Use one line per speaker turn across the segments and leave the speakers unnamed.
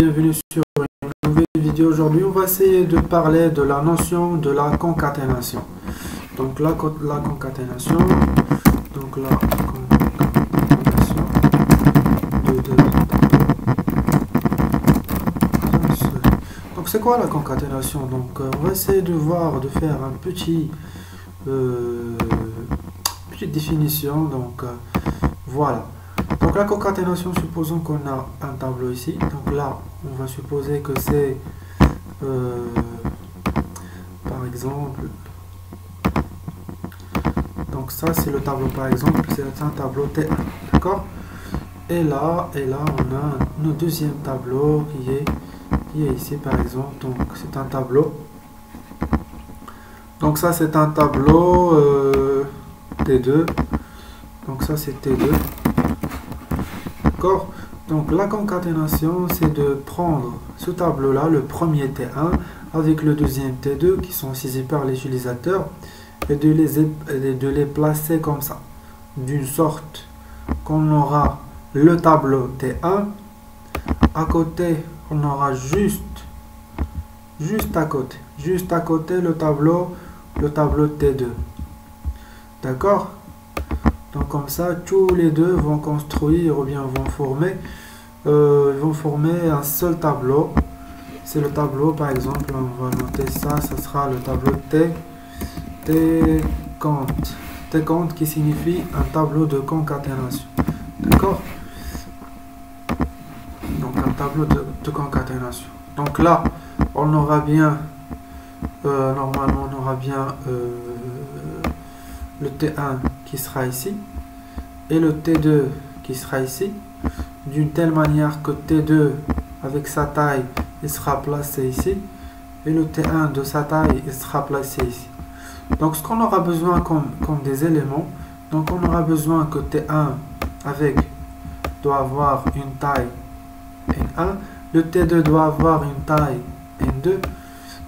bienvenue sur une nouvelle vidéo. Aujourd'hui, on va essayer de parler de la notion de la concaténation. Donc la concaténation, donc la concaténation de donc c'est quoi la concaténation? Donc on va essayer de faire un petite définition. Donc voilà. Donc la concaténation, supposons qu'on a un tableau ici. Donc là, on va supposer que c'est par exemple, donc ça c'est le tableau par exemple, c'est un tableau T1, d'accord? Et là on a un deuxième tableau qui est ici par exemple. Donc c'est un tableau. Donc ça c'est un tableau T2. Donc ça c'est T2. D'accord? Donc la concaténation, c'est de prendre ce tableau-là, le premier T1, avec le deuxième T2 qui sont saisis par l'utilisateur et de les placer comme ça, d'une sorte qu'on aura le tableau T1, à côté, on aura juste à côté le tableau T2. D'accord? Donc comme ça, tous les deux vont construire ou bien vont former un seul tableau. C'est le tableau, par exemple, on va noter ça, ça sera le tableau T compte qui signifie un tableau de concaténation. D'accord? Donc un tableau de concaténation. Donc là, on aura bien, normalement on aura bien le T1 qui sera ici et le T2 qui sera ici, d'une telle manière que T2 avec sa taille il sera placé ici et le T1 de sa taille il sera placé ici. Donc ce qu'on aura besoin comme des éléments, donc on aura besoin que T1 doit avoir une taille N1, le T2 doit avoir une taille N2,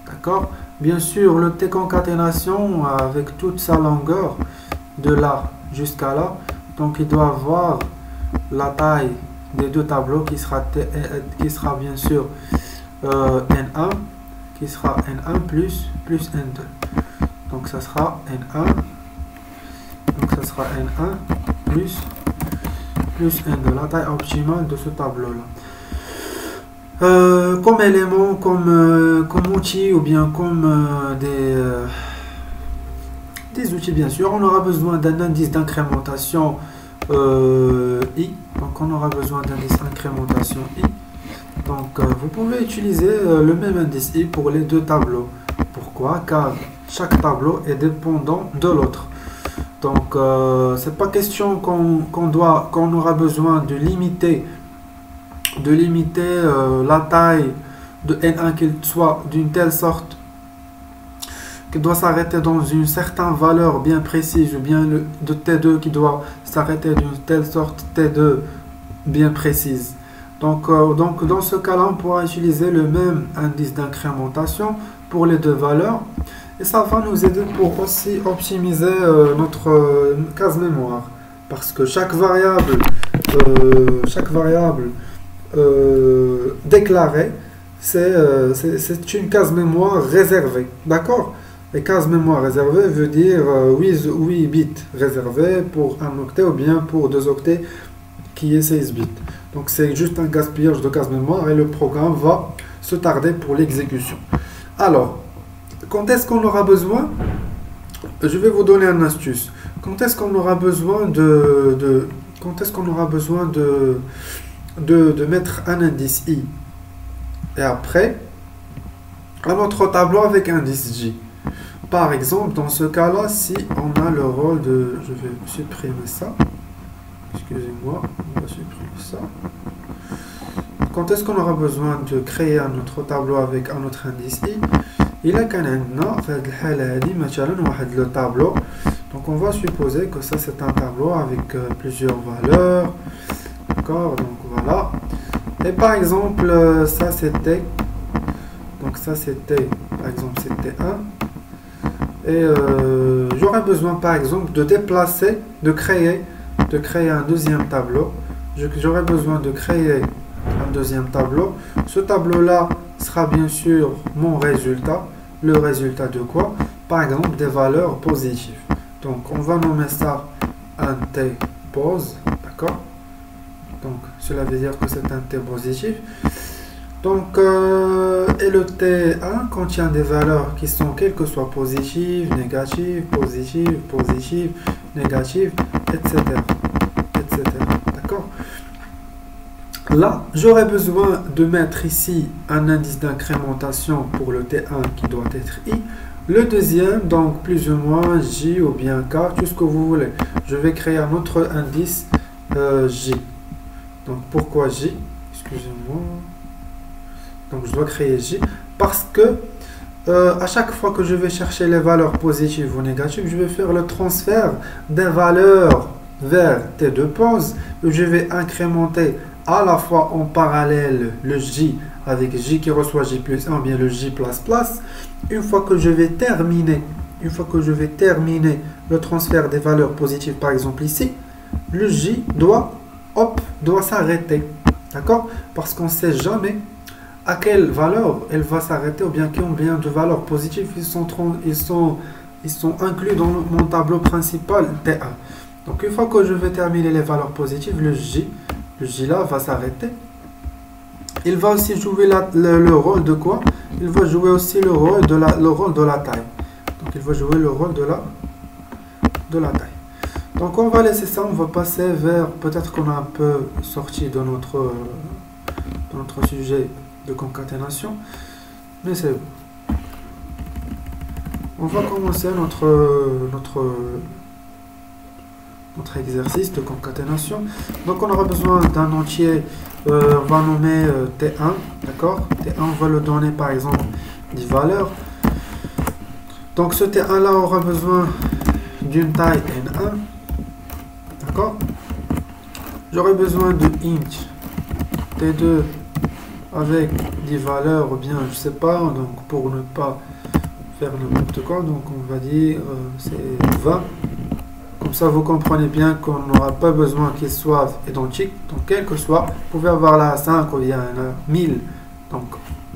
d'accord? Bien sûr, le T concaténation avec toute sa longueur de là jusqu'à là, donc il doit avoir la taille des deux tableaux qui sera bien sûr N1, qui sera N1 plus N2. Donc ça sera N1, donc ça sera N1 plus N2, la taille optimale de ce tableau-là. Comme élément, comme outil ou bien comme des outils, bien sûr, on aura besoin d'un indice d'incrémentation I. Donc on aura besoin d'un indice d'incrémentation I. Donc vous pouvez utiliser le même indice I pour les deux tableaux. Pourquoi? Car chaque tableau est dépendant de l'autre. Donc c'est pas question qu'on aura besoin de limiter la taille de N1 qu'il soit d'une telle sorte qu'il doit s'arrêter dans une certaine valeur bien précise, ou bien de T2 qui doit s'arrêter d'une telle sorte T2 bien précise. Donc dans ce cas-là, on pourra utiliser le même indice d'incrémentation pour les deux valeurs et ça va nous aider pour aussi optimiser notre case mémoire, parce que chaque variable déclarée, c'est une case mémoire réservée, d'accord? Et case mémoire réservée veut dire 8 bits réservés pour un octet ou bien pour 2 octets qui est 16 bits. Donc c'est juste un gaspillage de case mémoire et le programme va se tarder pour l'exécution. Alors, quand est-ce qu'on aura besoin? Je vais vous donner une astuce. Quand est-ce qu'on aura besoin de mettre un indice I et après un autre tableau avec indice J? Par exemple, dans ce cas-là, si on a le rôle de... Je vais supprimer ça. Excusez-moi, on va supprimer ça. Quand est-ce qu'on aura besoin de créer un autre tableau avec un autre indice I? Il a qu'un le tableau. Donc on va supposer que ça c'est un tableau avec plusieurs valeurs. D'accord, donc voilà. Et par exemple, ça c'était... Donc ça c'était, par exemple, c'était 1. Et j'aurais besoin par exemple de déplacer, de créer un deuxième tableau. J'aurais besoin de créer un deuxième tableau. Ce tableau-là sera bien sûr mon résultat. Le résultat de quoi? Par exemple, des valeurs positives. Donc, on va nommer ça un T pose, d'accord? Donc, cela veut dire que c'est un T positif. Donc, et le T1 contient des valeurs qui sont quelles que soient positives, négatives, positives, positives, négatives, etc. etc. D'accord? Là, j'aurais besoin de mettre ici un indice d'incrémentation pour le T1 qui doit être I. Le deuxième, donc plus ou moins J ou bien K, tout ce que vous voulez. Je vais créer un autre indice J. Donc, pourquoi J? Excusez-moi. Donc, je dois créer J parce que à chaque fois que je vais chercher les valeurs positives ou négatives, je vais faire le transfert des valeurs vers T2 pose. Je vais incrémenter à la fois en parallèle le J avec J qui reçoit J plus 1, bien le J place place. Une fois que je vais terminer le transfert des valeurs positives, par exemple ici, le J doit s'arrêter. D'accord? Parce qu'on ne sait jamais à quelle valeur elle va s'arrêter ou bien combien de valeurs positives ils sont inclus dans mon tableau principal T1. Donc une fois que je vais terminer les valeurs positives, le J là va s'arrêter. Il va aussi jouer le rôle de quoi? Il va jouer aussi le rôle de la taille. Donc il va jouer le rôle de la taille. Donc on va laisser ça, on va passer vers, peut-être qu'on a un peu sorti de notre sujet de concaténation, mais c'est bon. On va commencer notre exercice de concaténation. Donc on aura besoin d'un entier, on va nommer T1, d'accord? T1, on va le donner par exemple 10 valeurs. Donc ce T1 là aura besoin d'une taille N1, d'accord? J'aurai besoin de int T2 avec 10 valeurs, ou bien je sais pas, donc pour ne pas faire n'importe quoi, donc on va dire c'est 20. Comme ça vous comprenez bien qu'on n'aura pas besoin qu'ils soient identiques, donc quel que soit, vous pouvez avoir là 5 ou bien 1000, donc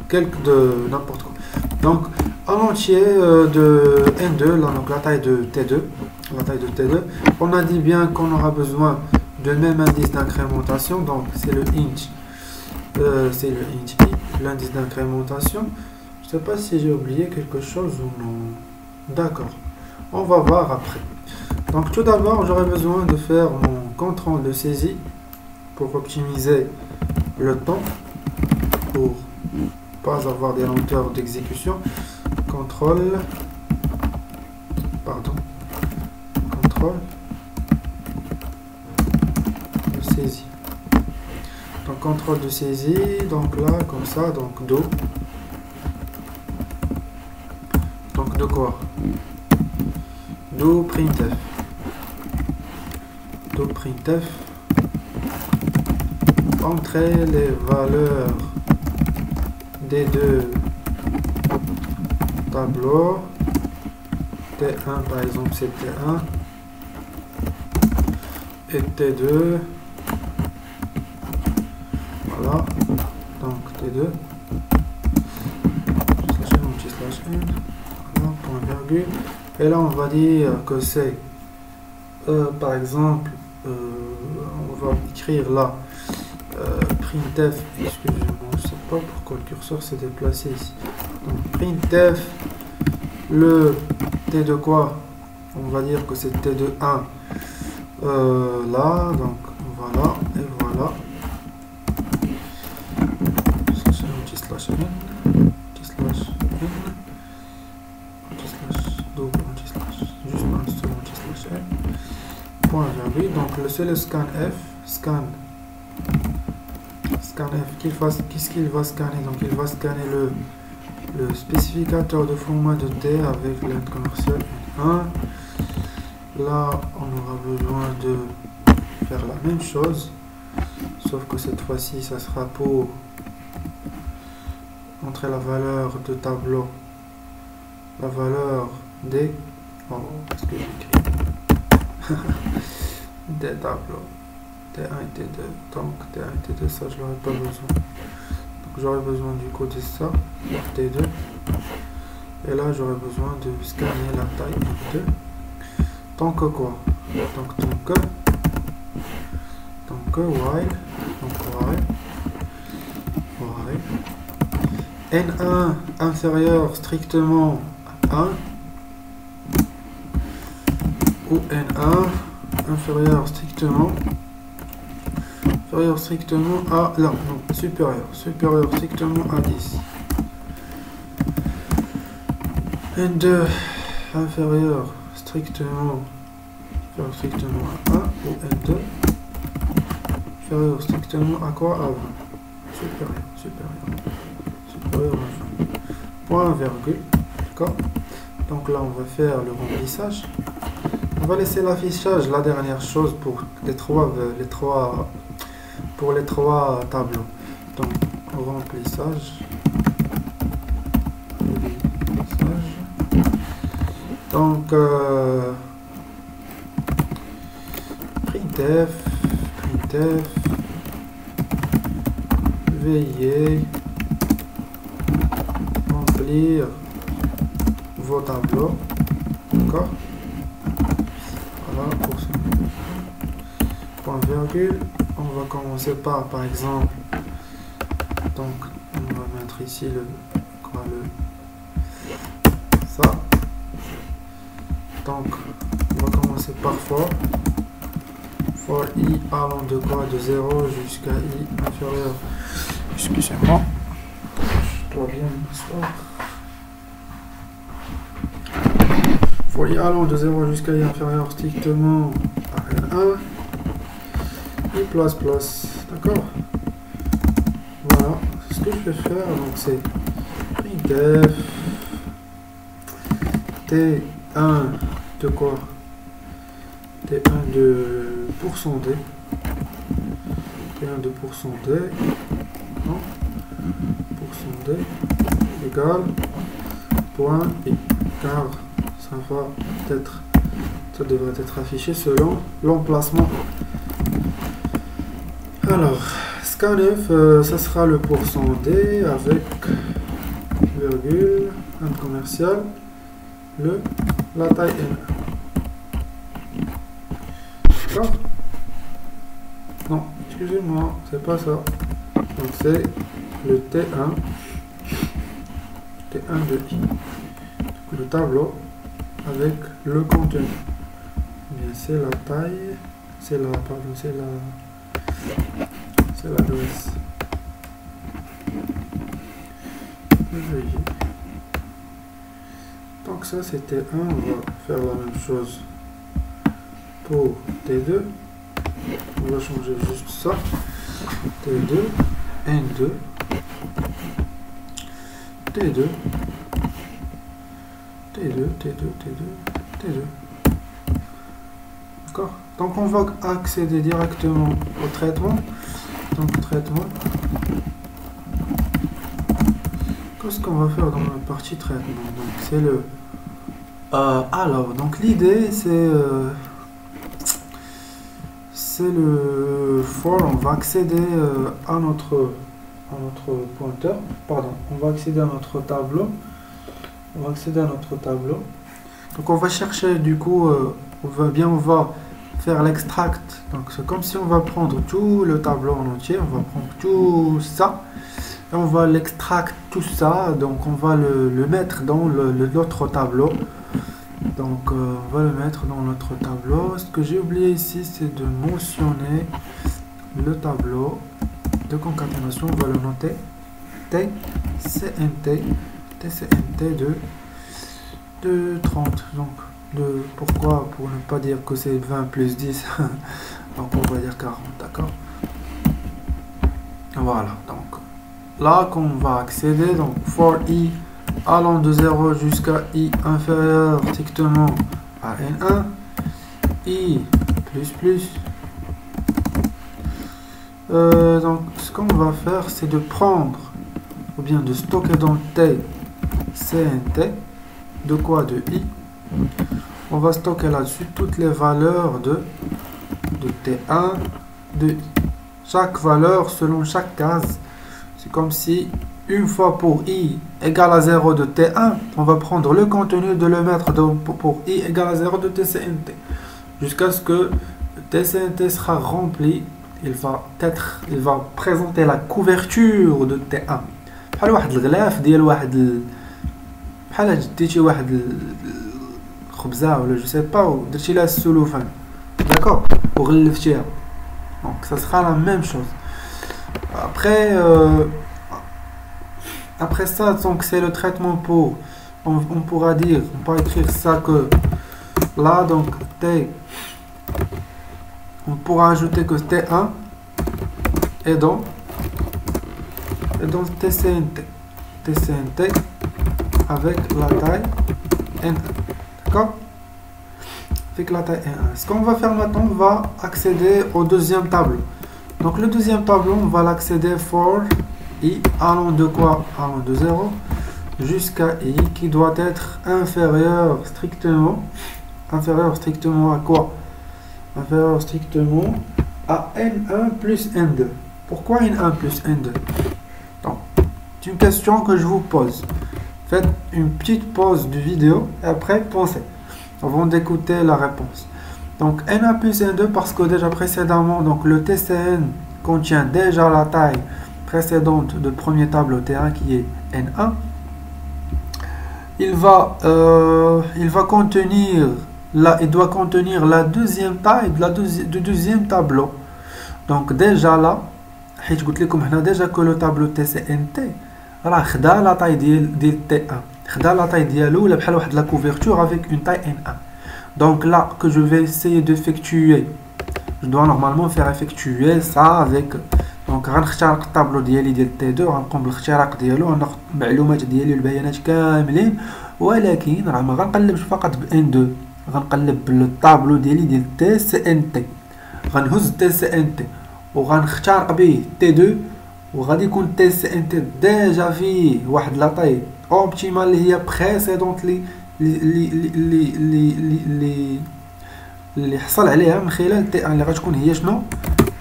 de n'importe quoi. Donc un entier de N2, là, donc la taille de T2, on a dit bien qu'on aura besoin de même indice d'incrémentation, donc c'est le int. C'est le int I, l'indice d'incrémentation. Je ne sais pas si j'ai oublié quelque chose ou non. D'accord. On va voir après. Donc tout d'abord, j'aurai besoin de faire mon contrôle de saisie pour optimiser le temps, pour pas avoir des lenteurs d'exécution. Contrôle de saisie. Donc contrôle de saisie, donc là, comme ça, donc do. Donc de quoi? Do printf. Do printf. Entrer les valeurs des deux tableaux. T1 par exemple c'est T1 et T2. Voilà, donc T2 slash n, voilà, point virgule, et là on va dire que c'est par exemple on va écrire là printf, excusez-moi, je sais pas pourquoi le curseur s'est déplacé ici. Donc printf le T de quoi, on va dire que c'est T de 1 là, donc voilà, et voilà. Slash n, slash n, slash double slash, juste un seul slash n, point virgule. Donc c'est le scanf, scanf, qu'est-ce qu'il va scanner? Donc il va scanner le spécificateur de format de T avec l'int commercial N1. Là on aura besoin de faire la même chose, sauf que cette fois-ci ça sera pour entrer la valeur de tableau, la valeur des, oh, qu'est-ce que j'écris des tableaux, T1 et T2. Donc T1 et T2, ça je n'aurais pas besoin. Donc j'aurais besoin du coup de ça, T2. Et là j'aurais besoin de scanner la taille de. Tant que quoi? Donc while. N1 inférieur strictement à 1 ou N1 inférieur strictement à là, non, supérieur strictement à 10. N2 inférieur strictement à 1 ou N2 inférieur strictement à quoi? À 20. Supérieur à 20. Point virgule. D'accord. Donc là on va faire le remplissage. On va laisser l'affichage la dernière chose pour les trois tableaux. Donc remplissage. Donc printf veuillez remplir vos tableaux. D'accord. Voilà pour ce point virgule. On va commencer par exemple, donc on va mettre ici ça. Donc on va commencer par for i allant de quoi? De 0 jusqu'à i inférieur. Excusez-moi, je dois bien m'asseoir. For i allant de 0 jusqu'à i inférieur strictement à N1 i plus, d'accord. Voilà, ce que je vais faire, donc c'est printf T1 de quoi? T1 de %d. T1 de %d. Non. %d égale point i. Car ça devrait être affiché selon l'emplacement. Alors, scanf, ça sera le %d avec virgule, un commercial, la taille n. D'accord? Non, excusez-moi, c'est pas ça. Donc c'est le T1 de i. Donc, le tableau avec le contenu. Bien, c'est la taille, c'est l'adresse. Donc ça c'était 1, on va faire la même chose pour T2. On va changer juste ça. T2, N2, T2, T2. D'accord. Donc on va accéder directement au traitement. Donc traitement. Qu'est-ce qu'on va faire dans la partie traitement? Donc c'est le alors donc l'idée c'est le for. On va accéder à notre pointeur, pardon, on va accéder à notre tableau. Donc on va chercher du coup on va faire l'extract. Donc c'est comme si on va prendre tout le tableau en entier, on va prendre tout ça et on va l'extract tout ça. Donc on va le mettre dans l'autre tableau. Donc on va le mettre dans notre tableau. Ce que j'ai oublié ici, c'est de mentionner le tableau de concaténation. On va le noter TCNT de 30. Donc pourquoi? Pour ne pas dire que c'est 20 plus 10. Donc on va dire 40, d'accord. Voilà, donc là qu'on va accéder, donc for i allant de 0 jusqu'à i inférieur strictement à n1, i plus. Donc ce qu'on va faire, c'est de prendre ou bien de stocker dans TCNT de quoi? De i. On va stocker là-dessus toutes les valeurs de T1, de i. Chaque valeur selon chaque case. C'est comme si une fois pour i égale à 0 de t1, on va prendre le contenu de le mettre pour i égale à 0 de tcnt. Jusqu'à ce que tcnt sera rempli. Il va présenter la couverture de T1. بحال واحد الغلاف ديال واحد بحال جديتي واحد الخبزه ولا جو سي با ودرتي لها السلوفان داكور وغلفتيها. Donc ça sera la même chose. Après ça, donc c'est le traitement pour on pourra écrire ça que là donc T, on pourra ajouter que T1 est dans TCNT avec la taille N1. D'accord? Avec la taille N1. Ce qu'on va faire maintenant, on va accéder au deuxième tableau. Donc le deuxième tableau, on va l'accéder for i allant de quoi? Allant de 0 jusqu'à i qui doit être inférieur strictement à quoi? Inférieur strictement à N1 plus N2. Pourquoi N1 plus N2? Donc, c'est une question que je vous pose. Faites une petite pause de vidéo et après pensez avant d'écouter la réponse. Donc N1 plus N2 parce que déjà précédemment, donc le TCN contient déjà la taille précédente du premier tableau T1 qui est N1. Il doit contenir la deuxième taille du deuxième tableau. Donc déjà là, حيت قلت لكم هنا déjà que le tableau TCNT راه خدا la taille ديال T1 خدا la taille ديالو ولا بحال واحد la couverture avec une taille N1. Donc là que je vais essayer d'effectuer, je dois normalement faire effectuer ça avec donc غنخترق الطابلو ديالي ديال T2 غنقوم بالاختراق ديالو غناخذ المعلومات ديالي والبيانات كاملين ولكن راه ما غنقلبش فقط ب N2 غنقلب بالطابلو ديالي ديال TCNT غنهز TCNT وغنخترق به T2 وغادي يكون TCNT ديجا فيه واحد لا طاي اوبتيمال اللي هي بريسيدونت اللي حصل عليها من خلال T1 اللي غتكون هي شنو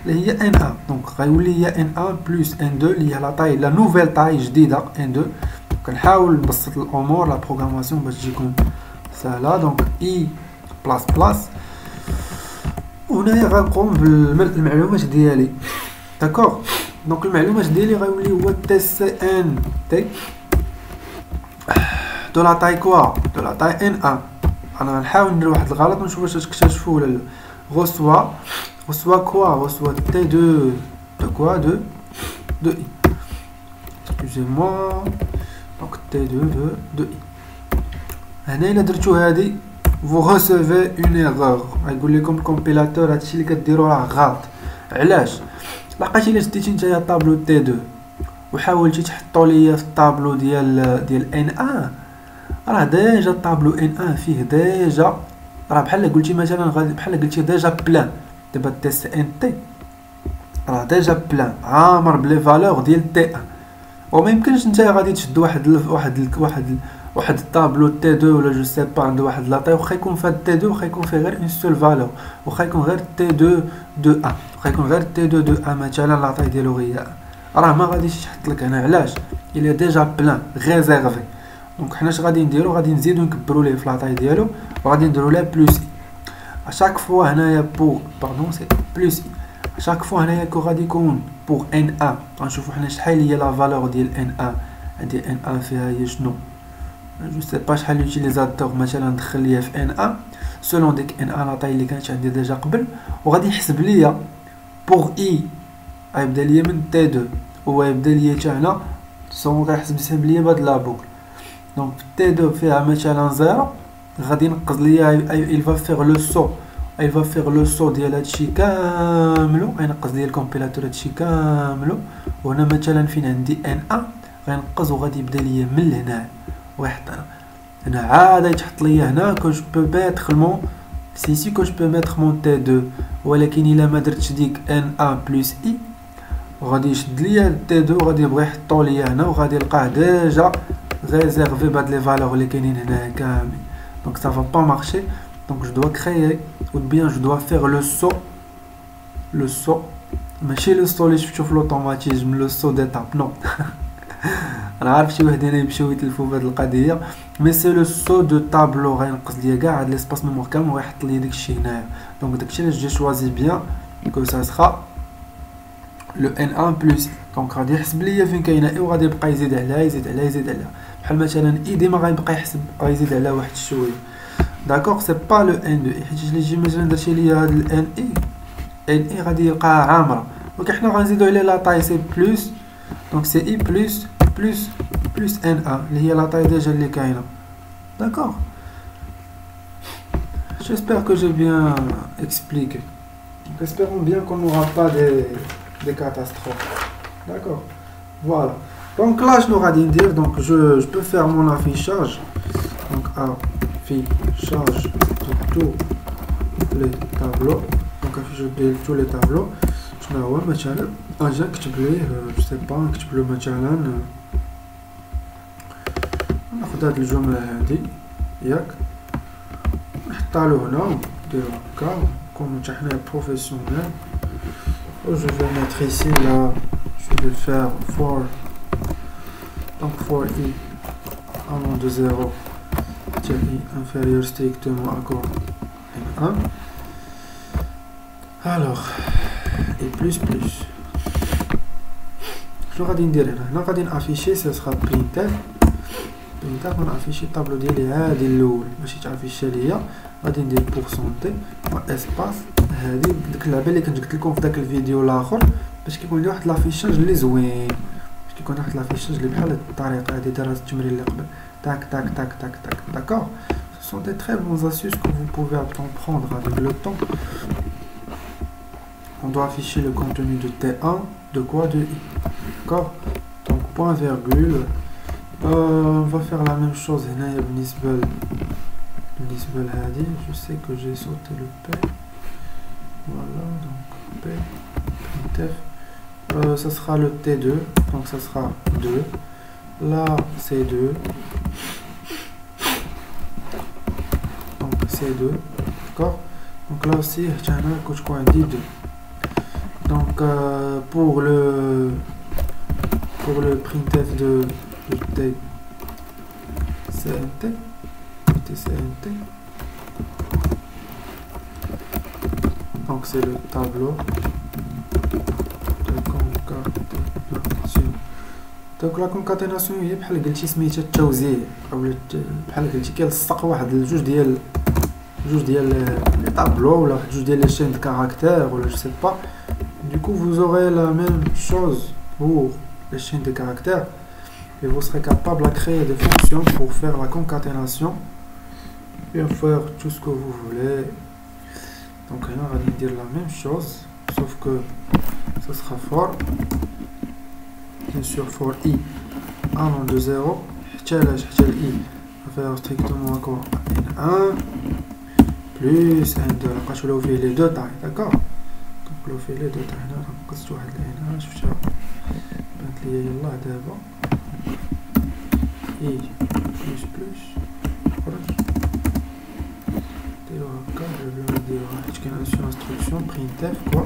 اللي هي N1. دونك غيولي هي N1 بلس N2 اللي هي لا طاي لا نوفيل طاي جديده N2. كنحاول نبسط الامور لا بروغراماسيون باش تجيكم سهله. دونك اي بلاس وهنايا غنقوم بالمعلومات ديالي داكوغ. دونك المعلومات ديالي غيولي هو TCNT دو لا طاي كوا دو لا طاي N1. انا غنحاول ندير واحد الغلط ونشوف واش تكتشفوا ولا لا. reçoit quoi? Reçoit T2 de quoi? De I. Excusez-moi. Donc T2 de I. هنا إلا درتو هادي vous recevez une erreur. غيقول لكم الكومبيلاتور هادشي اللي كديرو راه غلط. علاش؟ لقيتي الا شديتي نتايا طابلو T2 وحاولتي تحطو ليا في الطابلو ديال N1 راه ديجا الطابلو N1 فيه ديجا راه بحال قلتي مثلا غادي بحال قلتي ديجا بلان. دابا TCNT راه ديجا بلان عامر بلي فالور ديال T1 وما يمكنش نتايا غادي تشد واحد الطابلو T2 ولا جو سي با عنده واحد لاطاي واخا يكون في هاد T2 واخا يكون فيه غير اون سول فالور واخا يكون غير T2 دو 1 واخا يكون غير T2 دو 1 مثلا لاطاي ديالو هي راه ما غاديش يحط لك هنا. علاش؟ الا ديجا بلان ريزيرفي. دونك حنا اش غادي نديرو؟ غادي نزيدو نكبرو ليه في لاطاي ديالو وغادي نديرو ليه بلس à chaque fois هنايا بور باردون سي بلس à chaque fois هنايا كو غادي يكون بور N1 غنشوفو حنا شحال هي لا فالور ديال N1. هادي N1 فيها هي شنو جو سي با شحال لوتيليزاتور مثلا ندخل ليا في N1 سولون ديك N1 لا طاي اللي كانت عندي ديجا قبل وغادي يحسب ليا بور اي غيبدا ليا من T2 هو يبدا ليا حتى هنا سون غيحسب ليا بهاد لا بوكل. دونك T2 فيها مثلا 0 غادي ينقص ليا il va faire le saut ديال هادشي كاملو غينقص ليا الكومبيلاتور هادشي كاملو وهنا مثلا فين عندي N1 غينقص وغادي يبدا ليا من هنا ويحط هنا عاد يتحط ليا هنا كو جو بو ميتر مون سي كو جو بو ميتر مون T2 ولكن الا ما درتش ديك N1 بلس I غادي يشد ليا T2 وغادي يبغي يحطو ليا هنا وغادي يلقاه ديجا ريزيرفي بهاد لي فالور اللي كاينين هنا كامل. Donc ça va pas marcher. Donc je dois créer ou bien je dois faire le saut ماشي لو سو اللي شفتو في لوطوماتيزم لو سو ديتاب نو. انا عارف شي وحدين يمشيو يتلفوا بهاد القضيه مي سي لو سو دو طابلو غينقص ليا كاع هاد ليسباس ميموار كامل وغيحط لي داكشي هنايا دونك داكشي علاش جي شوازي بيان كو سا سخا لو ان 1 بلس دونك غادي يحسب ليا فين كاينه اي وغادي يبقى يزيد عليها يزيد عليها يزيد عليها بحال مثلا اي ديما غيبقى يحسب غيزيد عليها واحد شويه داكوغ سي با لو ان دو حيت اللي يجي مثلا درتي ليا هاد الان اي غادي يلقاها عامره دونك حنا غنزيدو عليه لا طاي سي بلس دونك سي اي بلس plus N1 اللي هي لا taille déjà اللي كاينه d'accord. J'espère que j'ai bien expliqué. Donc, espérons bien qu'on n'aura pas des catastrophes. D'accord. Voilà. Donc là, je n'aurai rien dire. Donc je peux faire mon affichage. Donc affichage de tous les tableaux. Donc affichage de tous les tableaux. Je n'ai pas مثلا اجي نكتب ليه je sais pas نكتب له مثلا ناخذ هاد الجمله هادي ياك نحطها له هنا نديرو هكا نكونو حتى حنا بروفيسيونيل و جو vais mettre ici là je vais faire for donc for i allant de 0 tiens i inférieur strictement à 1 alors et plus شنو غادي ندير هنا غادي نافيشي سي سخا برينتر غنافيشي الطابلو ديالي هادي الاول باش يتافيشي ليا غادي ندير بورسونتي و اسباس هادي ديك اللعبه اللي كنت قلت لكم في داك الفيديو الاخر باش كيكون لي واحد لافيشاج اللي زوين باش كيكون واحد لافيشاج اللي بحال هاد الطريقه هادي دار هاد التمرين اللي قبل tac tac tac tac tac d'accord. Ce sont des très bonnes astuces que vous pouvez apprendre avec le temps. On doit afficher le contenu de T1 de quoi de I d'accord. Donc point virgule on va faire la même chose هنايا بالنسبة لهادي je sais que j'ai sauté le P voilà donc P printf ça sera le T2 donc ça sera 2 là c'est 2 donc c'est 2 d'accord. donc là aussi هنا كنت تكون عندي 2 donc pour le printf de T CNT TCNT donc c'est le tableau de concaténation. donc la concaténation هي بحال قلتي سميتها التوزيع او بحال قلتي كيلصق واحد جوج ديال لي طابلو ولا جوج ديال لي chaînes de caractères ولا je sais pas. du coup vous aurez la même chose pour les chaînes de caractères et vous serez capable de créer des fonctions pour faire la concaténation et faire tout ce que vous voulez. donc là on va dire la même chose sauf que ce sera for bien sûr for i allant de 0 حتى i va faire strictement quoi n1 plus n2 لقيتو له فيه les deux tailles d'accord. donc لو فيه les deux tailles هنا نقصت واحد هنا شفتها بانت ليا يلاه دابا i plus خرج ديرو هكا نديرو حيت كاين سون instruction printf quoi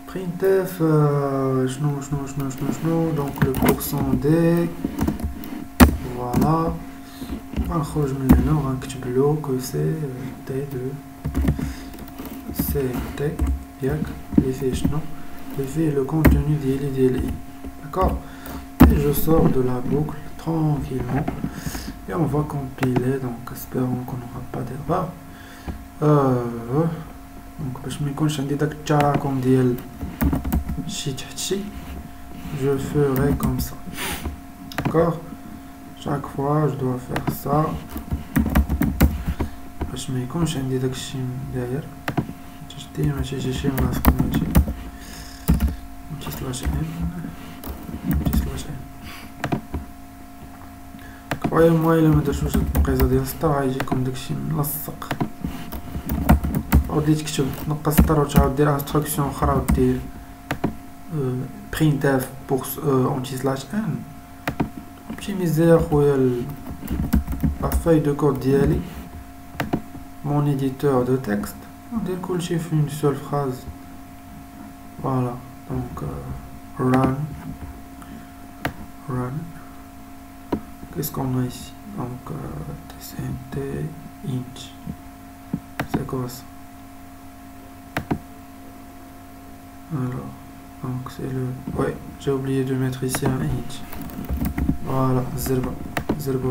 printf شنو donc le pourcent d voilà غنخرج من هنا وغنكتب له que c'est t2 ct ياك اللي فيه شنو اللي فيه le contenu ديال i d'accord. et je sors de la boucle tranquillement et on va compiler donc espérons qu'on n'aura pas d'erreur. donc باش ما يكونش عندي داك التراكم ديال شي تحت شي je ferai comme ça d'accord. chaque fois je dois faire ça باش ما يكونش عندي داك الشي داير ديما تيجي شي ماسك ماشي سلاش ان croyez-moi الا ما درتوش هاد التنقيصه ديال السطر غيجيكم داكشي ملصق وديت تكتب نقص السطر وتعاود دير انستركسيون اخرى ودير printf pour anti slash n optimiser خويا la feuille de code ديالي mon éditeur de texte ندير كلشي في une seule phrase Voilà, donc run. Qu'est-ce qu'on a ici? Donc tcnt int. C'est quoi ça? Alors, donc c'est le... Ouais, j'ai oublié de mettre ici un int. Voilà, zerba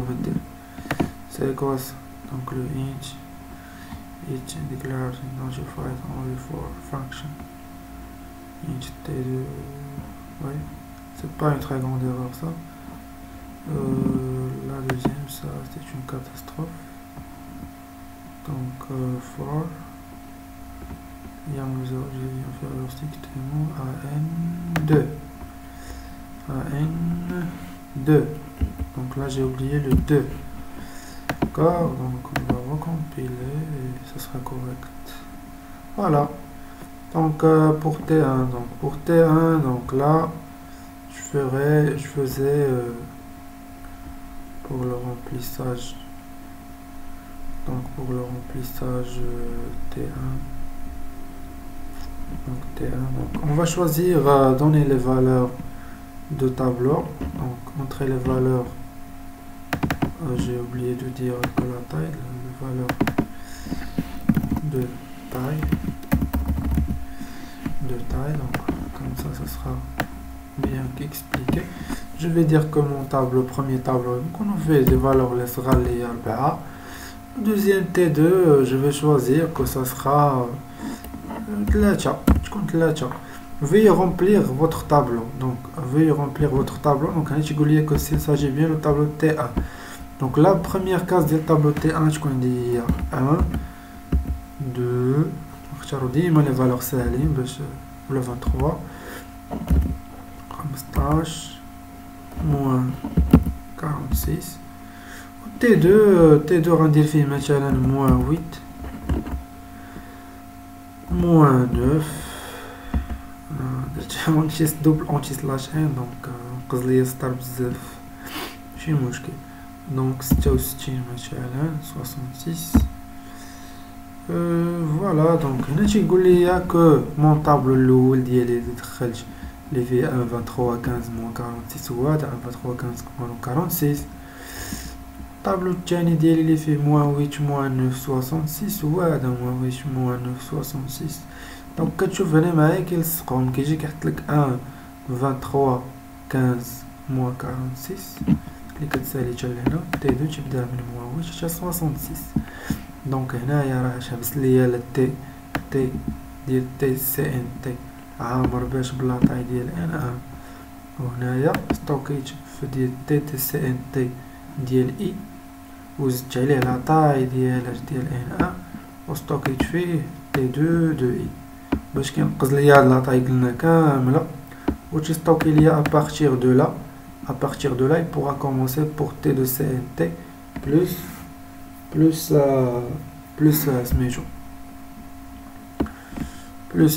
model. C'est quoi ça? Donc le int declared notified only for function. Int t2. Ouais, c'est pas une très grande erreur ça. La deuxième, ça c'est une catastrophe. Donc for young user inferior stick an2. Donc là j'ai oublié le 2. D'accord, donc on va recompiler et ce sera correct. Voilà. Donc pour T1, donc là je faisais pour le remplissage. Donc pour le remplissage T1. Donc on va choisir donner les valeurs de tableau. Donc entrer les valeurs. J'ai oublié de dire que la taille, les valeurs de taille, donc comme ça sera bien expliqué. Je vais dire que mon tableau, premier tableau, donc on fait des valeurs les râler à le deuxième T2, je vais choisir que ça sera veuillez remplir votre tableau. Donc je vais que s'il s'agit bien le tableau T1. Donc la première case du tableau T1 je connais 1 2 les valeurs ساهلين باش le 23 15 moins 46 T2 غندير فيه مثلا moins 8 moins 9 درت انتي دوبل انتي سلاش ان دونك نقص ليا سطر بزاف ماشي مشكل. Donc 66 مثلا 66. Voilà, donc هنا تيقول لي que mon tableau الاول ديالي اللي دخلت اللي فيه 1 23 15 moins 46 هو هذا 1 23 15 moins 46. الطابلو الثاني ديالي اللي فيه moins 8 moins 9 66 هو هذا moins 8 moins 9 66. دونك كتشوف هنا معايا كيلصقهم كيجي كيحط لك 1 23 15 moins 46 اللي كتسالي حتى لهنا T2 تبدا من moins 8 حتى 66. دونك هنايا راه حبس ليا التي ديال تي سي ان تي عامر باش بلا طاي ديال ان ان، وهنايا ستوكيت في ديال تي سي ان تي ديال اي وزدت عليه لا طاي ديال ان ان وستوكيت فيه تي دو اي باش كينقص ليا هاد لا طاي قلنا كامله و تيستوكي ليا ابارتير دو لا il pourra commencer pour t de cnt plus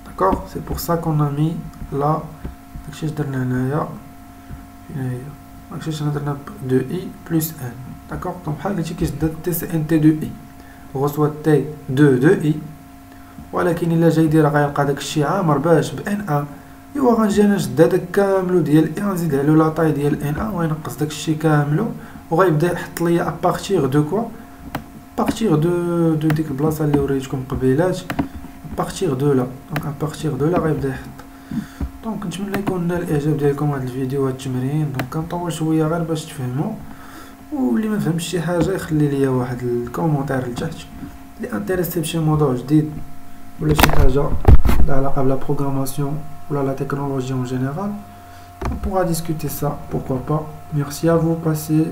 d'accord, c'est pour ça qu'on a mis là de i plus n, d'accord. Donc tcnt de i reçoit t de i ولكن الا جاي يدير غيلقى داك الشيء عامر باش ب ان ان ايوا غنجي انا نشد هذاك كاملو ديال ان نزيد عليه لا طاي ديال ان ان وينقص داك الشيء كاملو وغيبدا يحط ليا ابارتير دو كوا ابارتير دو ديك البلاصه اللي وريتكم قبيلات ابارتير دو لا. دونك ابارتير دو لا غيبدا يحط. دونك نتمنى يكون نال الاعجاب ديالكم هذا الفيديو هذا التمرين. دونك كنطول شويه غير باش تفهموا، واللي ما فهمش شي حاجه يخلي ليا واحد الكومونتير لتحت اللي انتريسي بشي موضوع جديد ولا شي حاجه لها علاقه بلا بروغراماسيون ولا la technologie en général, on pourra discuter ça, pourquoi pas. Merci à vous, passez